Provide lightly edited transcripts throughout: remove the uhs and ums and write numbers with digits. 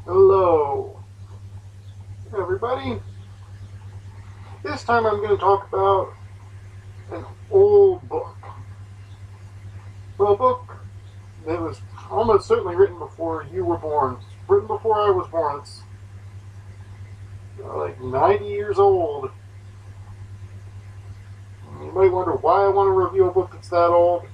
Hello, everybody. This time I'm going to talk about an old book. Well, a book that was almost certainly written before you were born. It's written before I was born. It's like 90 years old. You might wonder why I want to review a book that's that old.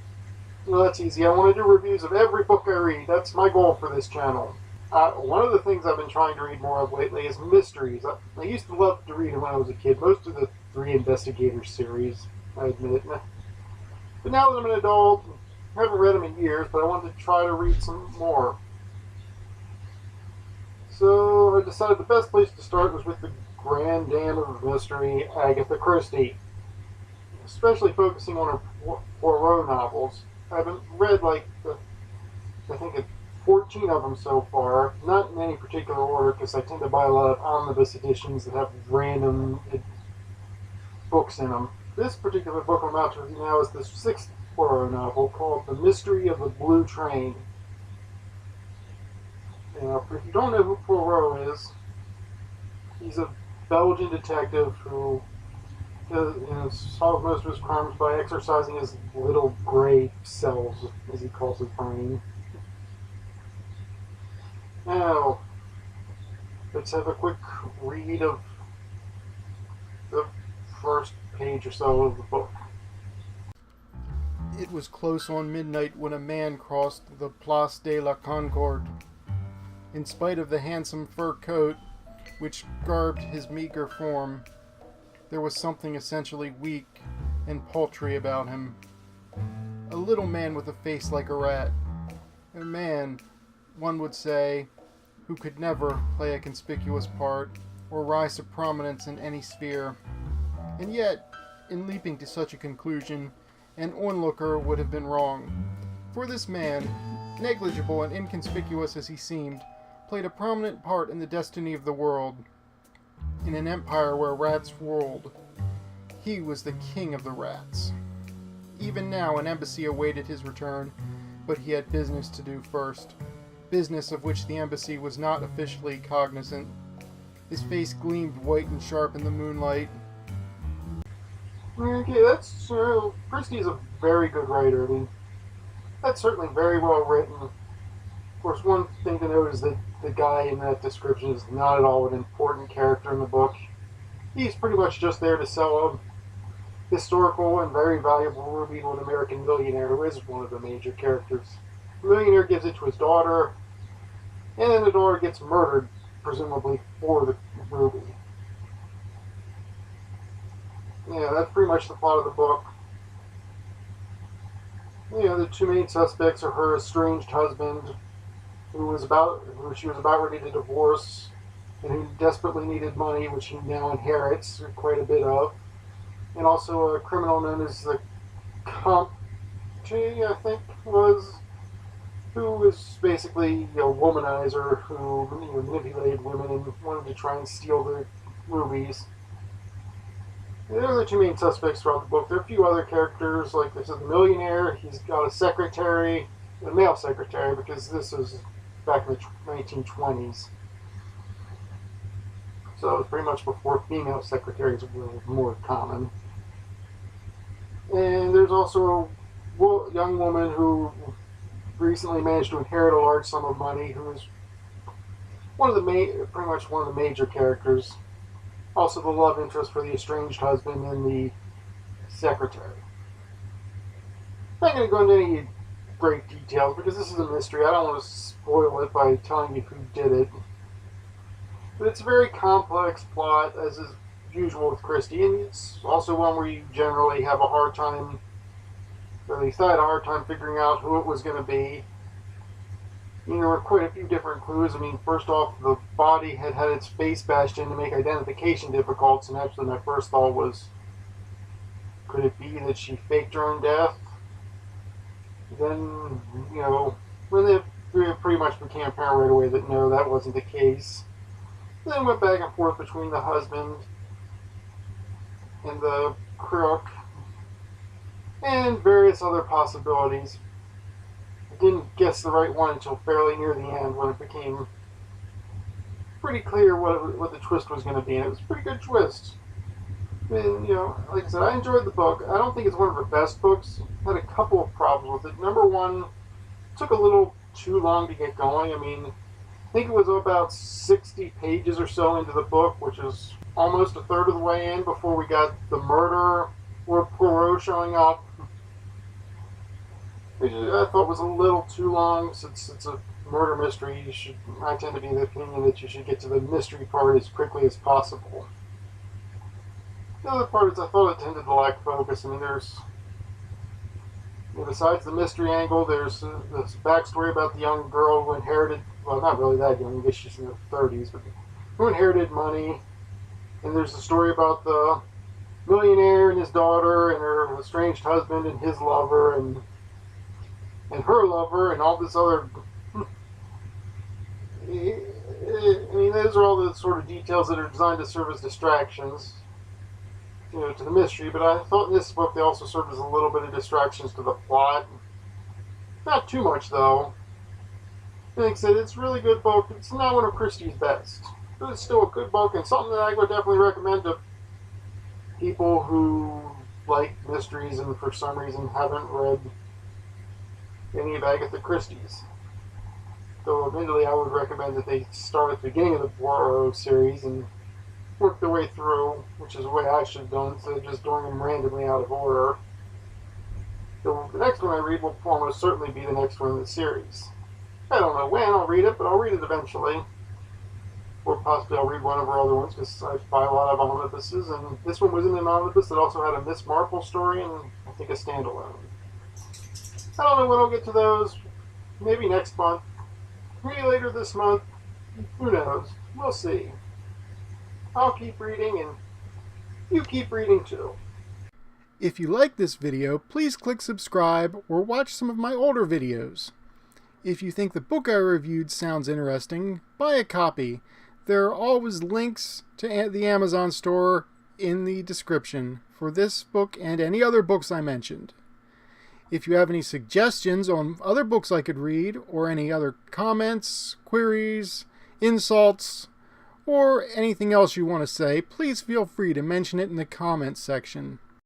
Well, that's easy. I want to do reviews of every book I read. That's my goal for this channel. One of the things I've been trying to read more of lately is mysteries. I used to love to read them when I was a kid. Most of the Three Investigators series, I admit. But now that I'm an adult, I haven't read them in years, but I wanted to try to read some more. So I decided the best place to start was with the grand dame of mystery, Agatha Christie. Especially focusing on her Poirot novels. I haven't read I think it's 14 of them so far, not in any particular order because I tend to buy a lot of omnibus editions that have random books in them. This particular book I'm about to review now is the sixth Poirot novel called The Mystery of the Blue Train. Now, if you don't know who Poirot is, he's a Belgian detective who solves most of his crimes by exercising his little gray cells, as he calls his brain. Now, let's have a quick read of the first page or so of the book. It was close on midnight when a man crossed the Place de la Concorde. In spite of the handsome fur coat which garbed his meager form, there was something essentially weak and paltry about him. A little man with a face like a rat. A man, one would say, who could never play a conspicuous part or rise to prominence in any sphere. And yet, in leaping to such a conclusion, an onlooker would have been wrong. For this man, negligible and inconspicuous as he seemed, played a prominent part in the destiny of the world. In an empire where rats ruled, he was the king of the rats. Even now, an embassy awaited his return, but he had business to do first. Business of which the embassy was not officially cognizant. His face gleamed white and sharp in the moonlight. Okay, Christie's a very good writer. I mean, that's certainly very well written. Of course, one thing to note is that the guy in that description is not at all an important character in the book. He's pretty much just there to sell a historical and very valuable ruby to an American millionaire who is one of the major characters. The millionaire gives it to his daughter, and then the daughter gets murdered, presumably for the ruby. Yeah, that's pretty much the plot of the book. The two main suspects are her estranged husband, who she was about ready to divorce, and who desperately needed money, which he now inherits quite a bit of, and also a criminal known as the Comte, I think who was basically a womanizer who manipulated women and wanted to try and steal the rubies. Those are the two main suspects throughout the book. There are a few other characters, like this is the millionaire. He's got a secretary, a male secretary, because this is back in the 1920s. So it was pretty much before female secretaries were more common. And there's also a young woman who recently managed to inherit a large sum of money, who is pretty much one of the major characters. Also the love interest for the estranged husband and the secretary. I'm not going to go into any great details because this is a mystery. I don't want to spoil it by telling you who did it. But it's a very complex plot, as is usual with Christie, and it's also one where you generally have a hard time, or at least I had a hard time figuring out who it was going to be. There were quite a few different clues. I mean, first off, the body had its face bashed in to make identification difficult, and actually my first thought was, could it be that she faked her own death? Then, when it pretty much became apparent right away that no, that wasn't the case. Then went back and forth between the husband and the crook, and various other possibilities. I didn't guess the right one until fairly near the end when it became pretty clear what the twist was going to be, and it was a pretty good twist. And, like I said, I enjoyed the book. I don't think it's one of her best books. I had a couple of problems with it. Number one, it took a little too long to get going. I mean, I think it was about 60 pages or so into the book, which is almost a third of the way in before we got the murder or Poirot showing up, which I thought was a little too long. Since it's a murder mystery, I tend to be of the opinion that you should get to the mystery part as quickly as possible. The other part is I thought it tended to lack focus. I mean, besides the mystery angle, there's this backstory about the young girl who inherited, well, not really that young, I guess she's in her 30s, but who inherited money. And there's the story about the millionaire and his daughter and her estranged husband and his lover and her lover and all this other. I mean, those are all the sort of details that are designed to serve as distractions, to the mystery. But I thought in this book they also served as a little bit of distractions to the plot. Not too much, though. Like I said, it's a really good book. It's not one of Christie's best, but it's still a good book and something that I would definitely recommend to people who like mysteries and for some reason haven't read any of Agatha Christie's. Though admittedly I would recommend that they start at the beginning of the Poirot series and work their way through, which is the way I should have done, instead of just doing them randomly out of order. So the next one I read will almost certainly be the next one in the series. I don't know when I'll read it, but I'll read it eventually. Or possibly I'll read one of her other ones, because I buy a lot of omnibuses, and this one was in an omnibus that also had a Miss Marple story, and I think a standalone. I don't know when I'll get to those. Maybe next month. Maybe later this month. Who knows? We'll see. I'll keep reading, and you keep reading too. If you like this video, please click subscribe or watch some of my older videos. If you think the book I reviewed sounds interesting, buy a copy. There are always links to the Amazon store in the description for this book and any other books I mentioned. If you have any suggestions on other books I could read, or any other comments, queries, insults, or anything else you want to say, please feel free to mention it in the comments section.